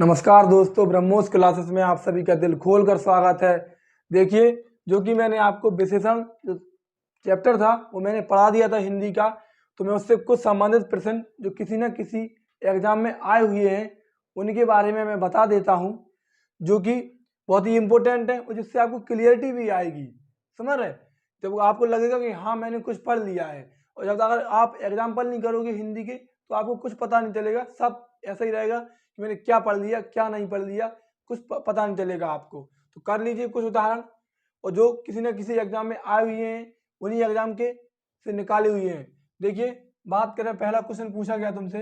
नमस्कार दोस्तों, ब्रह्मोस क्लासेस में आप सभी का दिल खोलकर स्वागत है। देखिए, जो कि मैंने आपको विशेषण जो चैप्टर था वो मैंने पढ़ा दिया था हिंदी का, तो मैं उससे कुछ संबंधित प्रश्न जो किसी न किसी एग्जाम में आए हुए हैं उनके बारे में मैं बता देता हूं, जो कि बहुत ही इम्पोर्टेंट है और जिससे आपको क्लियरिटी भी आएगी। समझ रहे? जब आपको लगेगा कि हाँ मैंने कुछ पढ़ लिया है, और जब अगर आप एग्जाम्पल नहीं करोगे हिंदी के तो आपको कुछ पता नहीं चलेगा, सब ऐसा ही रहेगा कि मैंने क्या पढ़ लिया क्या नहीं पढ़ लिया, कुछ पता नहीं चलेगा आपको। तो कर लीजिए कुछ उदाहरण, और जो किसी न किसी एग्जाम में आए हुए हैं उन्हीं एग्जाम के से निकाले हुए हैं। देखिए, बात करें, पहला क्वेश्चन पूछा गया तुमसे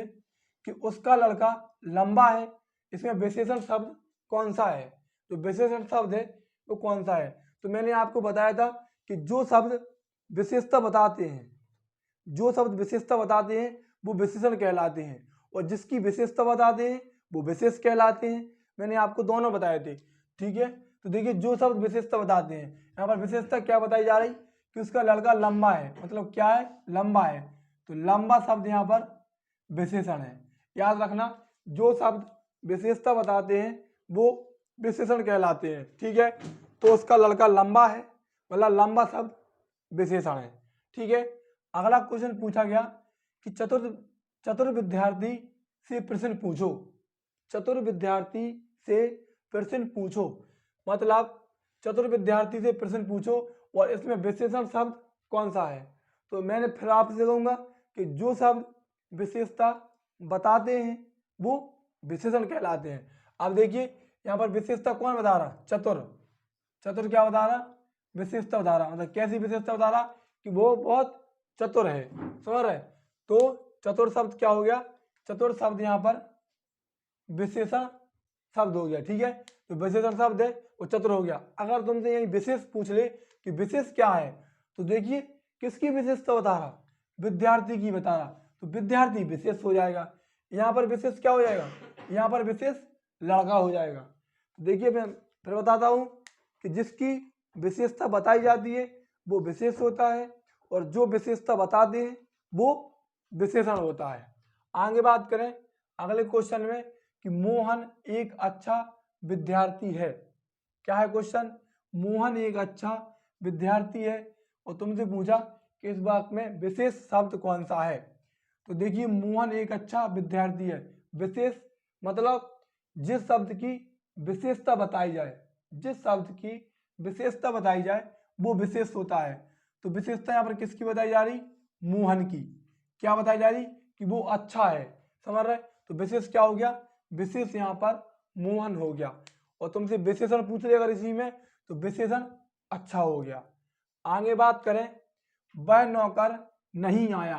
कि उसका लड़का लंबा है, इसमें विशेषण शब्द कौन सा है? जो विशेषण शब्द है वो कौन सा है? तो मैंने आपको बताया था कि जो शब्द विशेषता बताते हैं, जो शब्द विशेषता बताते हैं वो विशेषण कहलाते हैं, और जिसकी विशेषता बताते हैं वो विशेष कहलाते हैं। मैंने आपको दोनों बताए थे, ठीक है। तो देखिए, जो शब्द विशेषता बताते हैं, यहाँ पर विशेषता क्या बताई जा रही कि उसका लड़का लंबा है, मतलब क्या है? लंबा है। तो लंबा शब्द यहाँ पर विशेषण है। याद रखना, जो शब्द विशेषता बताते हैं वो विशेषण कहलाते हैं, ठीक है। तो उसका लड़का लंबा है, मतलब लंबा शब्द विशेषण है, ठीक है। अगला क्वेश्चन पूछा गया कि चतुर विद्यार्थी से प्रश्न पूछो। चतुर विद्यार्थी से प्रश्न पूछो, मतलब चतुर विद्यार्थी से प्रश्न पूछो और इसमें विशेषण शब्द कौन सा है? तो मैंने फिर आपसे कहूंगा कि जो शब्द विशेषता बताते हैं वो विशेषण कहलाते हैं। अब देखिए, यहाँ पर विशेषता कौन बता रहा? चतुर। चतुर क्या बता रहा? विशेषता बता रहा, मतलब कैसी विशेषता बता रहा कि वो बहुत चतुर है। समझ रहे? तो चतुर शब्द क्या हो गया? चतुर शब्द यहाँ पर विशेषण शब्द हो गया, ठीक है। तो विशेषण शब्द है वो चतुर हो गया। अगर तुमसे यही विशेष पूछ ले कि विशेष क्या है, तो देखिए किसकी विशेषता बता रहा? विद्यार्थी की बता रहा, तो विद्यार्थी विशेष हो जाएगा। यहाँ पर विशेष क्या हो जाएगा? यहाँ पर विशेष लड़का हो जाएगा। तो देखिए, मैं फिर बताता हूँ कि जिसकी विशेषता बताई जाती है वो विशेष होता है, और जो विशेषता बताते हैं वो विशेषण होता है। आगे बात करें अगले क्वेश्चन में कि मोहन एक अच्छा विद्यार्थी है। क्या है क्वेश्चन? मोहन एक अच्छा विद्यार्थी है, और तुमसे पूछा कि इस वाक्य में विशेष शब्द कौन सा है। तो देखिए, मोहन एक अच्छा विद्यार्थी है, विशेष मतलब जिस शब्द की विशेषता बताई जाए, जिस शब्द की विशेषता बताई जाए वो विशेष होता है। तो विशेषता यहाँ पर किसकी बताई जा रही? मोहन की। क्या बताई जा रही? कि वो अच्छा है। समझ रहे? तो विशेष क्या हो गया? विशेष यहाँ पर मोहन हो गया। और तुमसे विशेषण पूछ ले अगर इसी में, तो विशेषण अच्छा हो गया। आगे बात करें, वह नौकर नहीं आया,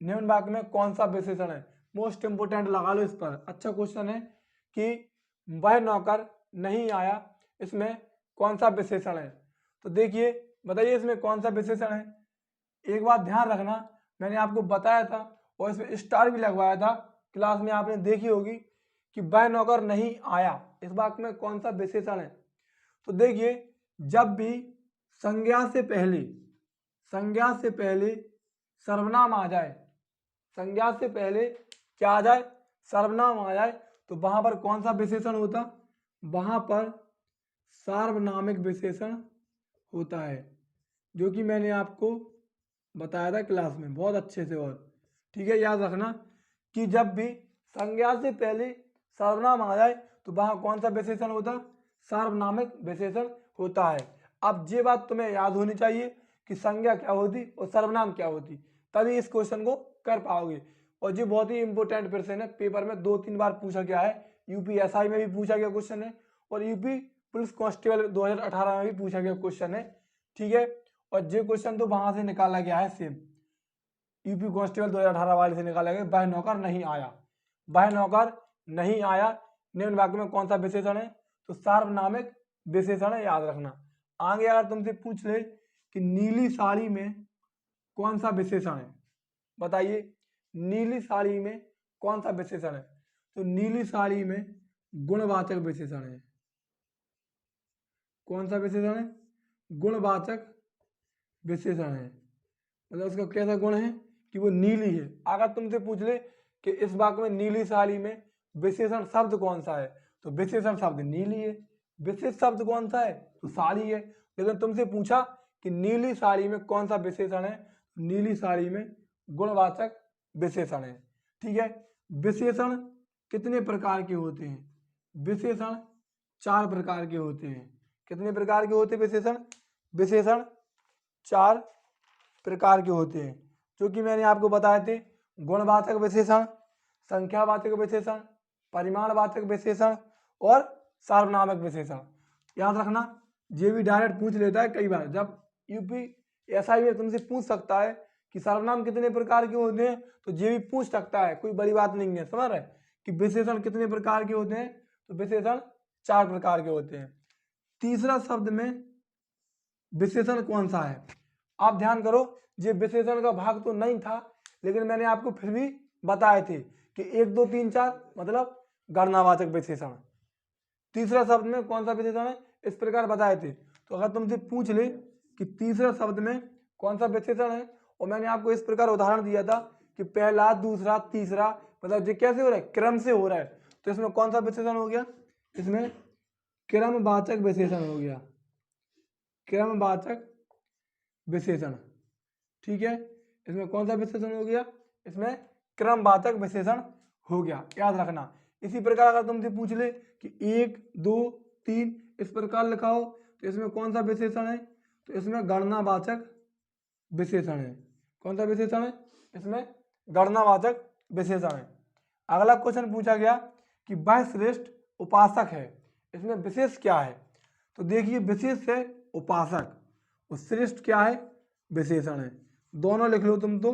निम्न वाक्य में कौन सा विशेषण है? मोस्ट इंपोर्टेंट लगा लो इस पर, अच्छा क्वेश्चन है कि वह नौकर नहीं आया, इसमें कौन सा विशेषण है? तो देखिए, बताइए इसमें कौन सा विशेषण है। एक बात ध्यान रखना, मैंने आपको बताया था और इसमें स्टार भी लगवाया था, क्लास में आपने देखी होगी कि वह नौकर नहीं आया, इस वाक्य में कौन सा विशेषण है? तो देखिए, जब भी संज्ञा से पहले सर्वनाम आ जाए, संज्ञा से पहले क्या आ जाए? सर्वनाम आ जाए, तो वहां पर कौन सा विशेषण होता? वहां पर सार्वनामिक विशेषण होता है, जो कि मैंने आपको बताया था क्लास में बहुत अच्छे से। और ठीक है, याद रखना कि जब भी संज्ञा से पहले सर्वनाम आ जाए तो वहां कौन सा विशेषण होता? सार्वनामिक विशेषण होता है। अब ये बात तुम्हें याद होनी चाहिए कि संज्ञा क्या होती और सर्वनाम क्या होती, तभी इस क्वेश्चन को कर पाओगे। और ये बहुत ही इंपॉर्टेंट प्रश्न है, पेपर में 2-3 बार पूछा गया है, यूपीएसआई में भी पूछा गया क्वेश्चन है, और यूपी पुलिस कांस्टेबल 2018 में भी पूछा गया क्वेश्चन है, ठीक है। और ये क्वेश्चन तो वहां से निकाला गया है, सेम यूपी कांस्टेबल 2018 वाले से निकाला गया। वह नौकर नहीं आया, वह नौकर नहीं आया, निम्न वाक्य में कौन सा विशेषण है? तो सार्वनामिक विशेषण है, याद रखना। आगे अगर तुमसे पूछ ले कि नीली साड़ी में कौन सा विशेषण है, बताइए नीली साड़ी में कौन सा विशेषण है? तो नीली साड़ी में गुणवाचक विशेषण है। कौन सा विशेषण है? गुणवाचक विशेषण है, मतलब उसका कैसा गुण है कि वो नीली है। अगर तुमसे पूछ ले कि इस वाक्य में नीली साड़ी में विशेषण शब्द कौन सा है, तो विशेषण शब्द नीली है। विशेष शब्द कौन सा है, तो साड़ी है। लेकिन तुमसे पूछा कि नीली साड़ी में कौन सा विशेषण है, नीली साड़ी में गुणवाचक विशेषण है। ठीक है, विशेषण कितने प्रकार के होते हैं, विशेषण 4 प्रकार के होते हैं। कितने प्रकार के होते हैं विशेषण, विशेषण 4 प्रकार के होते हैं, जो कि मैंने आपको बताए थे। गुणवाचक विशेषण, संख्यावाचक विशेषण, परिमाणवाचक विशेषण और सार्वनामिक विशेषण। याद रखना, ये भी डायरेक्ट पूछ लेता है कई बार, जब यूपीएसआई में तुमसे पूछ सकता है कि सर्वनाम कितने प्रकार के होते हैं, तो ये भी पूछ सकता है, कोई बड़ी बात नहीं है। समझ रहे कि विशेषण कितने प्रकार के होते हैं, तो विशेषण 4 प्रकार के होते हैं। तीसरा शब्द में विशेषण कौन सा है, आप ध्यान करो, ये विशेषण का भाग तो नहीं था, लेकिन मैंने आपको फिर भी बताए थे कि 1 2 3 4 मतलब गणनावाचक विशेषण। तीसरा शब्द में कौन सा विशेषण है, इस प्रकार बताए थे। तो अगर तुमसे पूछ ले कि तीसरा शब्द में कौन सा विशेषण है, और मैंने आपको इस प्रकार उदाहरण दिया था कि पहला, दूसरा, तीसरा, मतलब ये कैसे हो रहा है, क्रम से हो रहा है। तो इसमें कौन सा विशेषण हो गया, इसमें क्रमवाचक विशेषण हो गया, क्रमवाचक विशेषण। ठीक है, इसमें कौन सा विशेषण हो गया, इसमें क्रमवाचक विशेषण हो गया, याद रखना। इसी प्रकार अगर तुमसे पूछ ले कि 1 2 3 इस प्रकार लिखाओ, तो इसमें कौन सा विशेषण है, तो इसमें गणनावाचक विशेषण है। कौन सा विशेषण है, इसमें गणनावाचक विशेषण है। अगला क्वेश्चन पूछा गया कि वह श्रेष्ठ उपासक है, इसमें विशेष क्या है, तो देखिए विशेष है उपासक और श्रेष्ठ क्या है, विशेषण है। दोनों लिख लो तुम, तो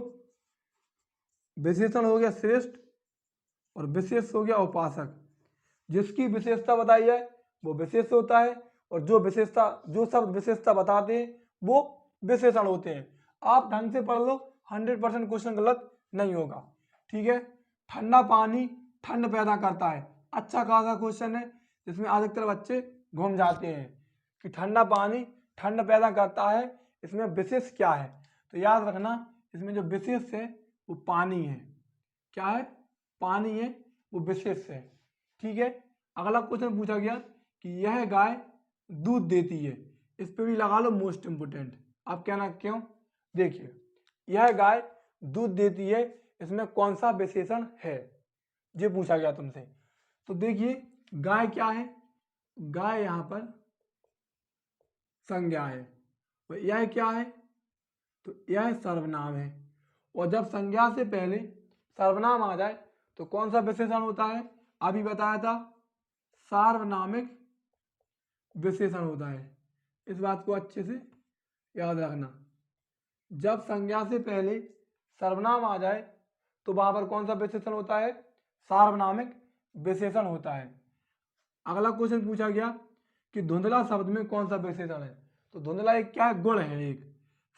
विशेषण हो गया श्रेष्ठ और विशेष हो गया उपासक। जिसकी विशेषता बताई जाए वो विशेष होता है, और जो शब्द विशेषता बताते हैं वो विशेषण होते हैं। आप ढंग से पढ़ लो, 100% क्वेश्चन गलत नहीं होगा। ठीक है, ठंडा पानी ठंड पैदा करता है, अच्छा खासा क्वेश्चन है, जिसमें अधिकतर बच्चे घूम जाते हैं कि ठंडा पानी ठंड पैदा करता है, इसमें विशेष क्या है। तो याद रखना, इसमें जो विशेष है वो पानी है। क्या है, पानी है, वो विशेष है। ठीक है, अगला क्वेश्चन पूछा गया कि यह गाय दूध देती है, इस पे भी लगा लो मोस्ट इंपोर्टेंट। आप कहना क्यों, देखिए यह गाय दूध देती है, इसमें कौन सा विशेषण है, ये पूछा गया तुमसे। तो देखिए गाय क्या है, गाय यहां पर संज्ञा है, और यह क्या है, तो यह सर्वनाम है। और जब संज्ञा से पहले सर्वनाम आ जाए तो कौन सा विशेषण होता है, अभी बताया था, सार्वनामिक विशेषण होता है। इस बात को अच्छे से याद रखना, जब संज्ञा से पहले सर्वनाम आ जाए तो वहां पर कौन सा विशेषण होता है, सार्वनामिक विशेषण होता है। अगला क्वेश्चन पूछा गया कि धुंधला शब्द में कौन सा विशेषण है, तो धुंधला एक क्या है, गुण है एक,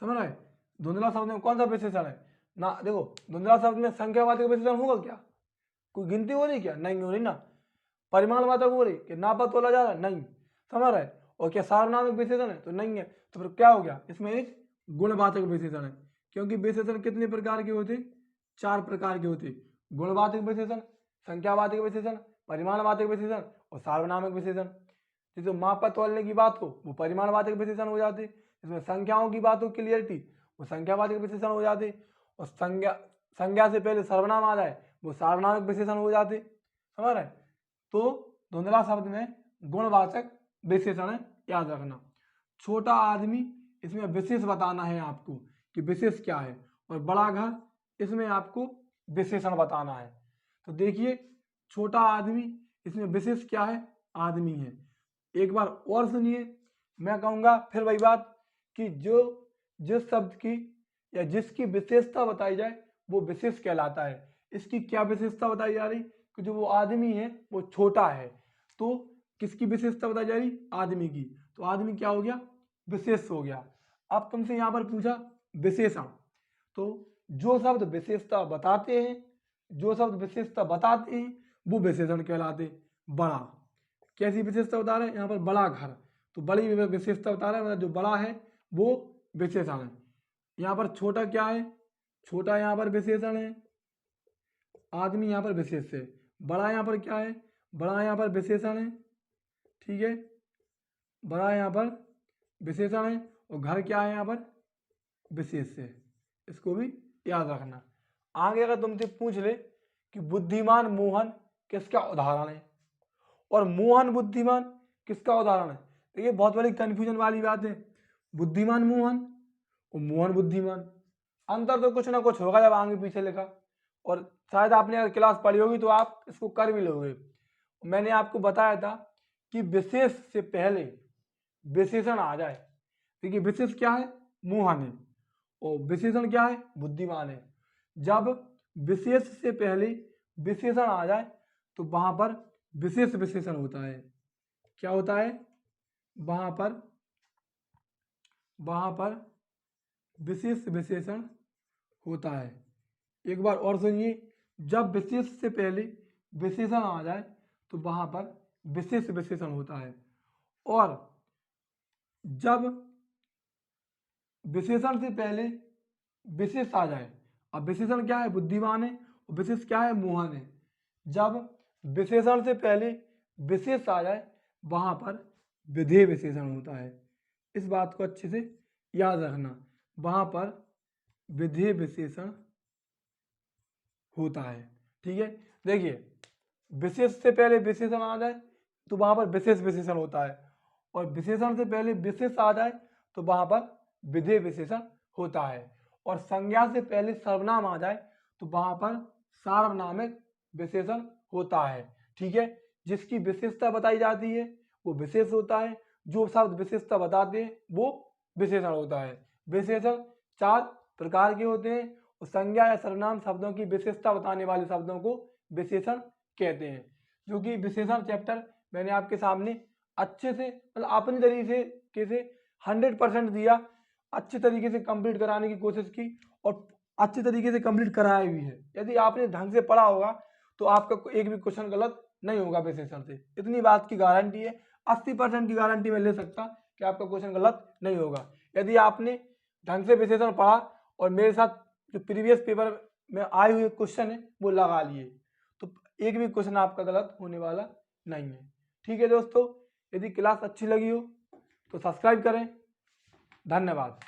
समझ रहे। धुंधला शब्द में कौन सा विशेषण है ना, देखो धुंधला शब्द में संख्यावाचक विशेषण होगा क्या, कोई गिनती हो रही क्या, नहीं हो रही ना। परिमाणवाचक हो रही कि नापा तोला जा रहा है, नहीं, समझ रहे। और क्या सार्वनामिक विशेषण है, तो नहीं है। तो फिर क्या हो गया, इसमें एक गुणवाचक विशेषण है, क्योंकि विशेषण कितने प्रकार के होते, 4 प्रकार के होते, गुणवाचक विशेषण, संख्यावाचक विशेषण, परिमाणवाचक विशेषण और सार्वनामिक विशेषण। जैसे मापा तोलने की बात हो वो परिमाणवाचक विशेषण हो जाते, इसमें संख्याओं की बात हो क्लियरिटी वो संख्यावाचक विशेषण हो जाते, और संज्ञा से पहले सर्वनाम आ जाए वो सार्वनामिक विशेषण हो जाते, समझ रहे। तो धुंधला शब्द में गुणवाचक विशेषण है, याद रखना। छोटा आदमी, इसमें विशेष बताना है आपको कि विशेष क्या है, और बड़ा घर, इसमें आपको विशेषण बताना है। तो देखिए छोटा आदमी, इसमें विशेष क्या है, आदमी है। एक बार और सुनिए, मैं कहूँगा फिर वही बात कि जिस शब्द की या जिसकी विशेषता बताई जाए वो विशेष कहलाता है। इसकी क्या विशेषता बताई जा रही कि जो वो आदमी है वो छोटा है, तो किसकी विशेषता बताई जा रही, आदमी की, तो आदमी क्या हो गया, विशेष हो गया। अब तुमसे यहाँ पर पूछा विशेषण, तो जो शब्द विशेषता बताते हैं, जो शब्द विशेषता बताते हैं वो विशेषण कहलाते। बड़ा, कैसी विशेषता बता रहे हैं, यहाँ पर बड़ा घर, तो बड़ी विशेषता बता रहे हैं, मतलब जो बड़ा है वो विशेषण है। यहाँ पर छोटा क्या है, छोटा यहाँ पर विशेषण है, आदमी यहाँ पर विशेष है, बड़ा यहाँ पर क्या है, बड़ा यहाँ पर विशेषण है, ठीक है, बड़ा यहाँ पर विशेषण है, और घर क्या है यहाँ पर, विशेष है। इसको भी याद रखना। आगे अगर तुमसे पूछ ले कि बुद्धिमान मोहन किसका उदाहरण है और मोहन बुद्धिमान किसका उदाहरण है, तो ये बहुत बड़ी कंफ्यूजन वाली बात है। बुद्धिमान मोहन और मोहन बुद्धिमान, अंतर तो कुछ ना कुछ होगा जब आगे पीछे लिखा, और शायद आपने अगर क्लास पढ़ी होगी तो आप इसको कर भी लोगे। मैंने आपको बताया था कि विशेष से पहले विशेषण आ जाए, देखिए विशेष क्या है, मोहन है, और विशेषण क्या है, बुद्धिमान है। जब विशेष से पहले विशेषण आ जाए तो वहां पर विशेष विशेषण होता है। क्या होता है, वहां पर विशेष विशेषण होता है। एक बार और सुनिए, जब विशेष से पहले विशेषण आ जाए तो वहां पर विशेष विशेषण होता है, और जब विशेषण से पहले विशेष आ जाए, अब विशेषण क्या है, बुद्धिमान है, और विशेष क्या है, मोहन है। जब विशेषण से पहले विशेष आ जाए वहां पर विधेय विशेषण होता है। इस बात को अच्छे से याद रखना, वहां पर विधेय विशेषण होता है, ठीक है। देखिए विशेष से पहले विशेषण आ जाए तो वहां पर विशेष विशेषण होता है, और विशेषण से पहले विशेष आ जाए तो वहां पर विधेय विशेषण होता है, और संज्ञा से पहले सर्वनाम आ जाए तो वहां पर सार्वनामिक विशेषण होता है, ठीक है। जिसकी विशेषता बताई जाती है वो विशेष होता है, जो शब्द विशेषता बताते हैं वो विशेषण होता है। विशेषण 4 प्रकार के होते हैं, और संज्ञा या सर्वनाम शब्दों की विशेषता बताने वाले शब्दों को विशेषण कहते हैं। जो कि विशेषण चैप्टर मैंने आपके सामने अच्छे से, मतलब अपनी तरीके से 100% दिया, अच्छे तरीके से कंप्लीट कराने की कोशिश की, और अच्छे तरीके से कंप्लीट कराया भी है। यदि आपने ढंग से पढ़ा होगा तो आपका एक भी क्वेश्चन गलत नहीं होगा विशेषण से, इतनी बात की गारंटी है। 80% की गारंटी मैं ले सकता कि आपका क्वेश्चन गलत नहीं होगा, यदि आपने ढंग से विशेषण पढ़ा और मेरे साथ जो प्रीवियस पेपर में आए हुए क्वेश्चन है वो लगा लिए, तो एक भी क्वेश्चन आपका गलत होने वाला नहीं है, ठीक है दोस्तों। यदि क्लास अच्छी लगी हो तो सब्सक्राइब करें। धन्यवाद।